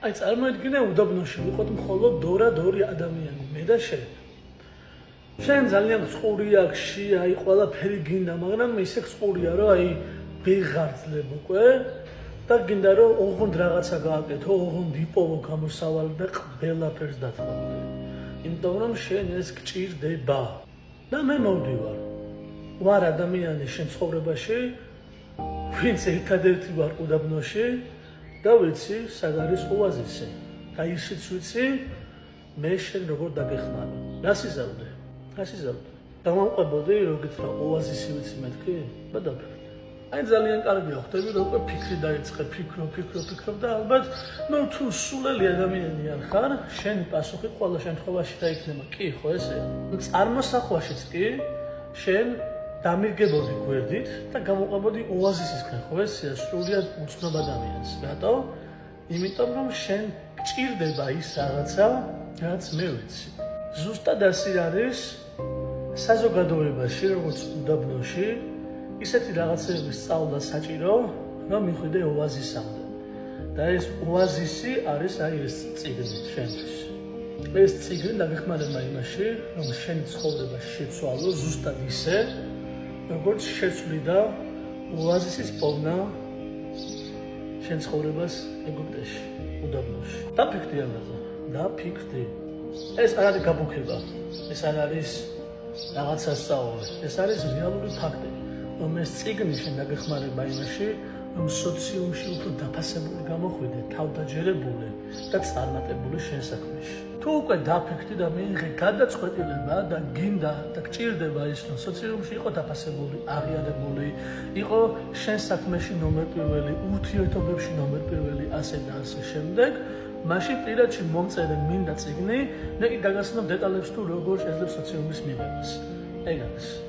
აი წარმოიდგინე უდაბნოში ვიყოთ მხოლოდ დორა-დორი ადამიანი, მე და შენ. შენ ძალიან წყური აქვს, აი ყველაფერი გინდა, მაგრამ ისე წყურია, რომ აი ვეღარძლებ უკვე და გინდა რომ ოღონდ რაღაცა გააკეთო, ოღონდ იპოვო გამოსავალი და ყველაფერს დათმობდე. იმიტომ რომ შენ ეს გჭირდება და მე მოვდივარ. ვარ ადამიანი შენ ცხოვრებაში, ვინც ერთადერთი ვარ უდაბნოში და ვიცი სად არის ოაზისი. და ისიც ვიცი მე შენ როგორ დაგეხმარო. რას იზავდე? დამამყვებოდი როგით რა ოაზისი ვიცი მეთქი? გადავფიქრე. აი ძალიან კარგია ხვდები რომ უკვე ფიქრი დაიწყე, ფიქრობ და ალბათ თუ სულელი ადამიანი არ ხარ, შენი პასუხი ყველა შემთხვევაში დაიქნება. კი, ხო ესეა. წარმოსახვაშიც კი შენ დამირგებოდი გვერდით და გამოყვებოდი ოაზისისკენ, ხო ესეა, სრულიად უცნობ ადამიანს. რატო? იმიტომ რომ შენ გჭირდება ის რაღაცა, რაც მე ვიცი. ზუსტად ასე არის საზოგადოებაში, როგორც უდაბნოში, ისეთი რაღაცების სწავლა საჭირო, რომ მიხვიდე ოაზისამდე. და ეს ოაზისი არის აი ეს წიგნი შენთვის. ეს წიგნი დაგეხმარება იმაში, რომ შენი ცხოვრება შეცვალო ზუსტად ისე, როგორც შეცვლიდა ოაზისის პოვნა შენ ცხოვრებას ეგვიპტეში, უდაბნოში. დაფიქრდი ამაზე, დაფიქრდი. ეს არ არის გაბუქება, ეს არ არის რაღაცა სწავლე, ეს არის რეალური ფაქტი. რომ ეს წიგნი შენ დაგეხმარება იმაში, რომ სოციუმში უფრო დაფასებული გამოხვიდე, თავდაჯერებული და წარმატებული შენ საქმეში. თუ უკვე დაფიქრდი და მიიღე გადაწყვეტილება და გინდა და გჭირდება ის, რომ სოციუმში იყო დაფასებული, აღიარებული, იყო შენ საქმეში ნომერ პირველი, ურთიერთობებში ნომერ პირველი, ასე და ასე შემდეგ, მაშინ პირადში მომწერე მინდა წიგნი, მე კი გაგაცნობ დეტალებს თუ როგორ შეიძლება სოციუმის მიღებას. ეგ არის.